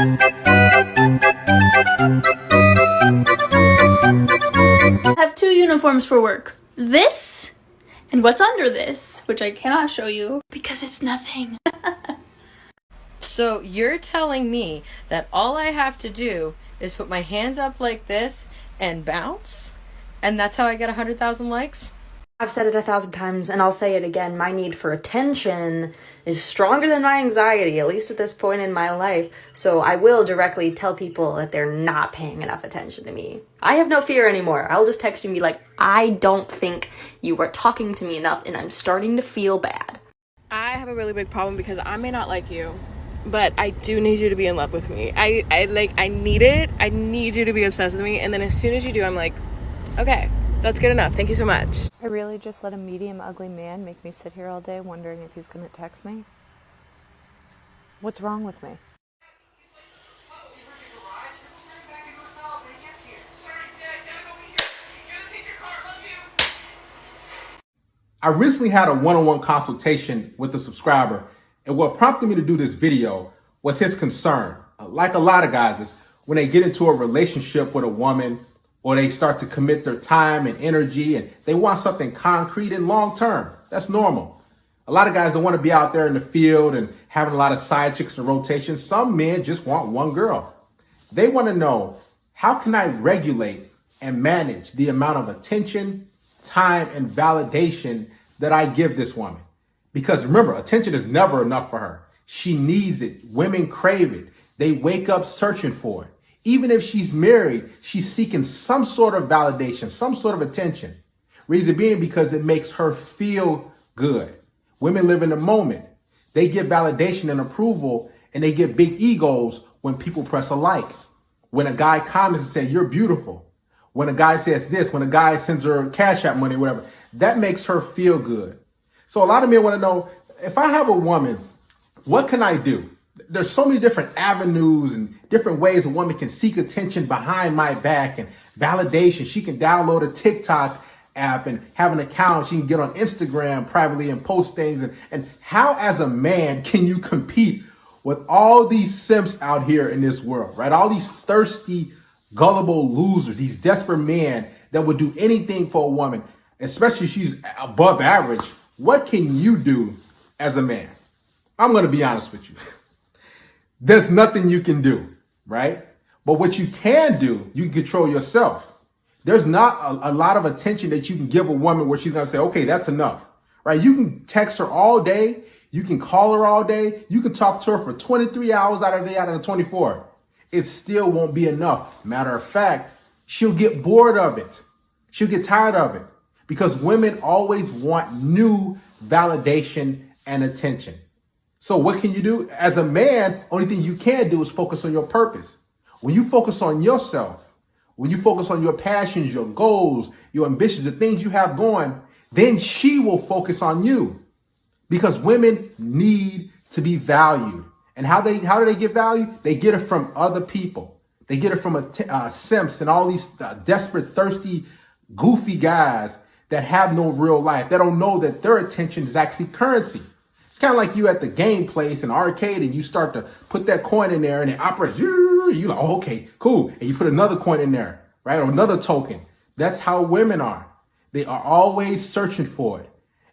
I have two uniforms for work. This and what's under this, which I cannot show you because it's nothing. So you're telling me that all I have to do is put my hands up like this and bounce? And that's how I get 100,000 likes? I've said it 1,000 times, and I'll say it again. My need for attention is stronger than my anxiety, at least at this point in my life. So I will directly tell people that they're not paying enough attention to me. I have no fear anymore. I'll just text you and be like, I don't think you are talking to me enough, and I'm starting to feel bad. I have a really big problem because I may not like you, but I do need you to be in love with me. I need it. I need you to be obsessed with me. And then as soon as you do, I'm like, okay, that's good enough. Thank you so much. I really just let a medium ugly man make me sit here all day wondering if he's going to text me? What's wrong with me? I recently had a one-on-one consultation with a subscriber, and what prompted me to do this video was his concern. Like a lot of guys, is when they get into a relationship with a woman or they start to commit their time and energy and they want something concrete and long-term. That's normal. A lot of guys don't want to be out there in the field and having a lot of side chicks in rotation. Some men just want one girl. They want to know, how can I regulate and manage the amount of attention, time, and validation that I give this woman? Because remember, attention is never enough for her. She needs it. Women crave it. They wake up searching for it. Even if she's married, she's seeking some sort of validation, some sort of attention. Reason being because it makes her feel good. Women live in the moment. They get validation and approval, and they get big egos when people press a like. When a guy comments and says, you're beautiful. When a guy says this, when a guy sends her Cash App money, whatever, that makes her feel good. So a lot of men want to know, if I have a woman, what can I do? There's so many different avenues and different ways a woman can seek attention behind my back and validation. She can download a TikTok app and have an account. She can get on Instagram privately and post things. And how, as a man, can you compete with all these simps out here in this world, right? All these thirsty, gullible losers, these desperate men that would do anything for a woman, especially if she's above average. What can you do as a man? I'm going to be honest with you. There's nothing you can do, right? But what you can do, you can control yourself. There's not a lot of attention that you can give a woman where she's going to say, okay, that's enough, right? You can text her all day. You can call her all day. You can talk to her for 23 hours out of the day out of the 24. It still won't be enough. Matter of fact, she'll get bored of it. She'll get tired of it because women always want new validation and attention. So what can you do? As a man, only thing you can do is focus on your purpose. When you focus on yourself, when you focus on your passions, your goals, your ambitions, the things you have going, then she will focus on you. Because women need to be valued. And how do they get value? They get it from other people. They get it from simps and all these desperate, thirsty, goofy guys that have no real life. They don't know that their attention is actually currency. It's kind of like you at the game place in arcade and you start to put that coin in there and it operates. You're like, oh, okay, cool. And you put another coin in there, right? Or another token. That's how women are. They are always searching for it.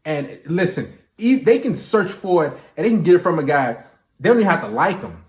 And listen, they can search for it and they can get it from a guy. They don't even have to like him.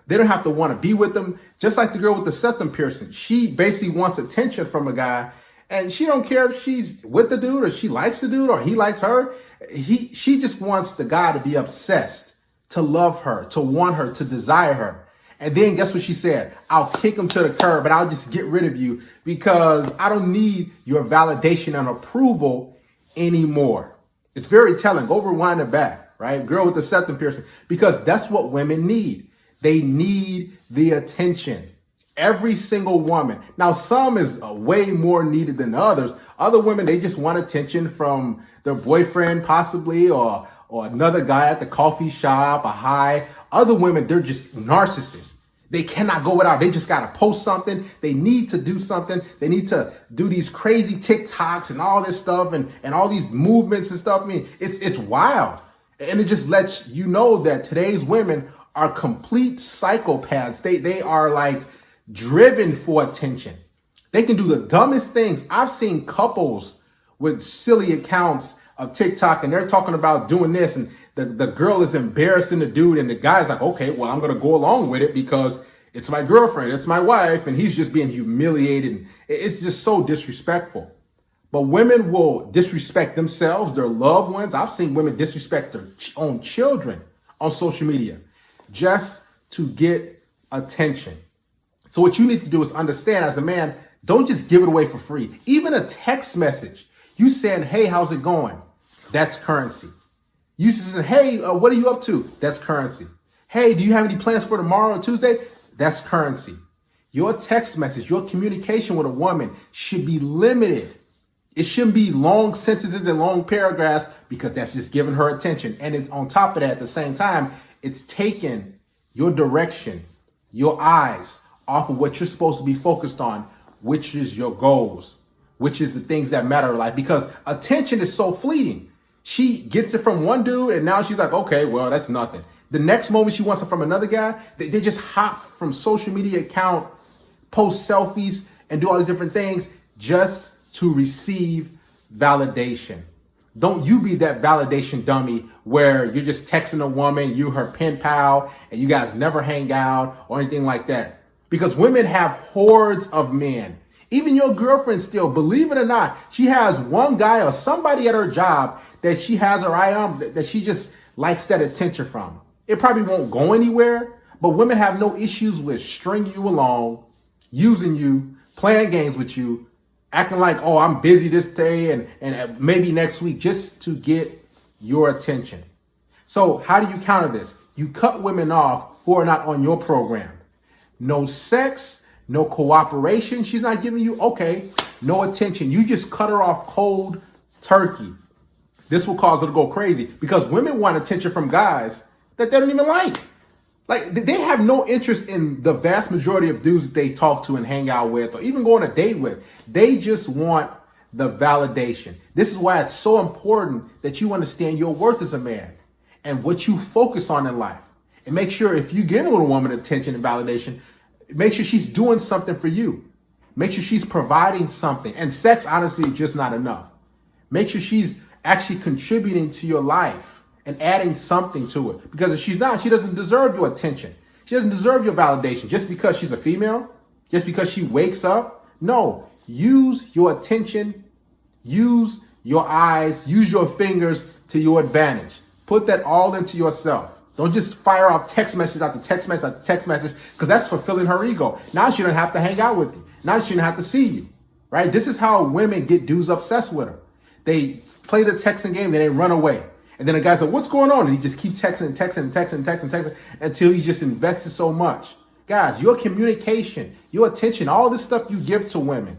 They don't have to want to be with them. Just like the girl with the septum piercing. She basically wants attention from a guy. And she don't care if she's with the dude or she likes the dude or he likes her. She just wants the guy to be obsessed, to love her, to want her, to desire her. And then guess what she said? I'll kick him to the curb and I'll just get rid of you because I don't need your validation and approval anymore. It's very telling. Go rewind it back, right? Girl with the septum piercing, because that's what women need. They need the attention. Every single woman. Now, some is way more needed than others. Other women, they just want attention from their boyfriend, possibly, or another guy at the coffee shop, a high. Other women, they're just narcissists. They cannot go without. They just got to post something. They need to do something. They need to do these crazy TikToks and all this stuff and all these movements and stuff. I mean, it's wild. And it just lets you know that today's women are complete psychopaths. They are like driven for attention. They can do the dumbest things. I've seen couples with silly accounts of TikTok and they're talking about doing this and the girl is embarrassing the dude and the guy's like, okay, well, I'm going to go along with it because it's my girlfriend, it's my wife, and he's just being humiliated. It's just so disrespectful. But women will disrespect themselves, their loved ones. I've seen women disrespect their own children on social media just to get attention. So what you need to do is understand as a man, don't just give it away for free. Even a text message, you saying, hey, how's it going? That's currency. You saying, hey, what are you up to? That's currency. Hey, do you have any plans for tomorrow or Tuesday? That's currency. Your text message, your communication with a woman should be limited. It shouldn't be long sentences and long paragraphs because that's just giving her attention. And it's on top of that, at the same time, it's taking your direction, your eyes off of what you're supposed to be focused on, which is your goals, which is the things that matter in life. Because attention is so fleeting. She gets it from one dude and now she's like, okay, well, that's nothing. The next moment she wants it from another guy, they just hop from social media account, post selfies and do all these different things just to receive validation. Don't you be that validation dummy where you're just texting a woman, you her pen pal, and you guys never hang out or anything like that. Because women have hordes of men. Even your girlfriend still, believe it or not, she has one guy or somebody at her job that she has her eye on, that she just likes that attention from. It probably won't go anywhere, but women have no issues with stringing you along, using you, playing games with you, acting like, oh, I'm busy this day and maybe next week just to get your attention. So how do you counter this? You cut women off who are not on your program. No sex, no cooperation. She's not giving you, okay, no attention. You just cut her off cold turkey. This will cause her to go crazy because women want attention from guys that they don't even like. Like they have no interest in the vast majority of dudes that they talk to and hang out with or even go on a date with. They just want the validation. This is why it's so important that you understand your worth as a man and what you focus on in life. And make sure if you give a woman attention and validation, make sure she's doing something for you. Make sure she's providing something. And sex, honestly, is just not enough. Make sure she's actually contributing to your life and adding something to it. Because if she's not, she doesn't deserve your attention. She doesn't deserve your validation just because she's a female, just because she wakes up. No, use your attention, use your eyes, use your fingers to your advantage. Put that all into yourself. Don't just fire off text message after text message after text message because that's fulfilling her ego. Now she don't have to hang out with you. Now she don't have to see you, right? This is how women get dudes obsessed with them. They play the texting game, then they run away. And then the guy's like, what's going on? And he just keeps texting and texting and texting and texting and texting until he just invested so much. Guys, your communication, your attention, all this stuff you give to women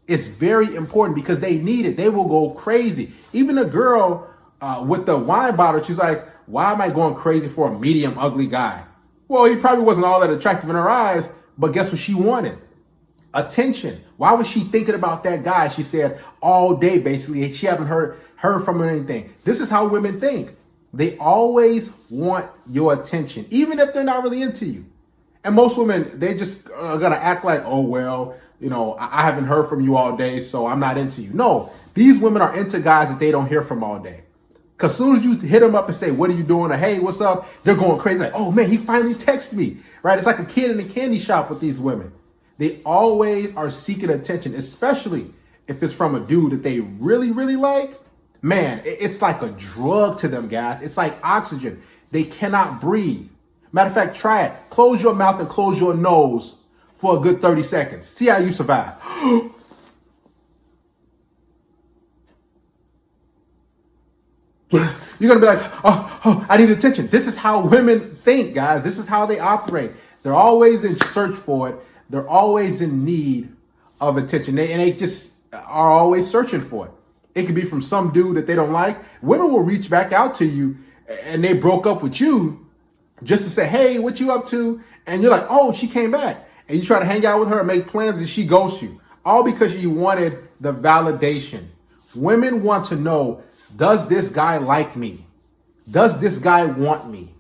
is very important because they need it. They will go crazy. Even a girl with the wine bottle, she's like, why am I going crazy for a medium ugly guy? Well, he probably wasn't all that attractive in her eyes, but guess what she wanted? Attention. Why was she thinking about that guy? She said all day, basically. She haven't heard from him anything. This is how women think. They always want your attention, even if they're not really into you. And most women, they just are going to act like, oh, well, you know, I haven't heard from you all day, so I'm not into you. No, these women are into guys that they don't hear from all day. Because as soon as you hit them up and say, what are you doing? Or, hey, what's up? They're going crazy. Like, oh, man, he finally texted me. Right? It's like a kid in a candy shop with these women. They always are seeking attention, especially if it's from a dude that they really, really like. Man, it's like a drug to them, guys. It's like oxygen. They cannot breathe. Matter of fact, try it. Close your mouth and close your nose for a good 30 seconds. See how you survive. You're going to be like, oh, I need attention. This is how women think, guys. This is how they operate. They're always in search for it. They're always in need of attention. And they just are always searching for it. It could be from some dude that they don't like. Women will reach back out to you and they broke up with you just to say, hey, what you up to? And you're like, oh, she came back. And you try to hang out with her and make plans and she ghosts you. All because you wanted the validation. Women want to know, does this guy like me? Does this guy want me?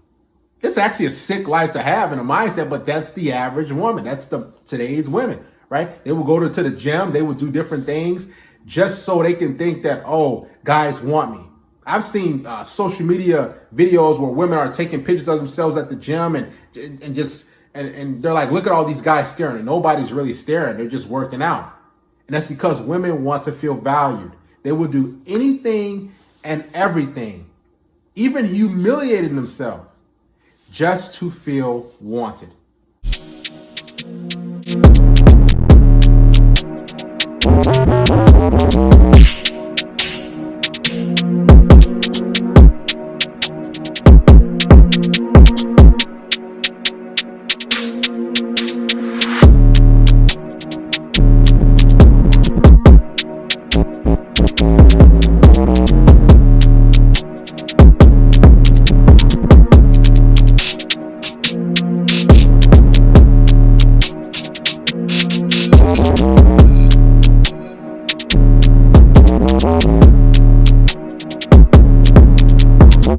It's actually a sick life to have in a mindset, but that's the average woman. That's today's women, right? They will go to the gym. They will do different things just so they can think that, oh, guys want me. I've seen social media videos where women are taking pictures of themselves at the gym and they're like, look at all these guys staring, and nobody's really staring. They're just working out. And that's because women want to feel valued. They will do anything and everything, even humiliating themselves, just to feel wanted.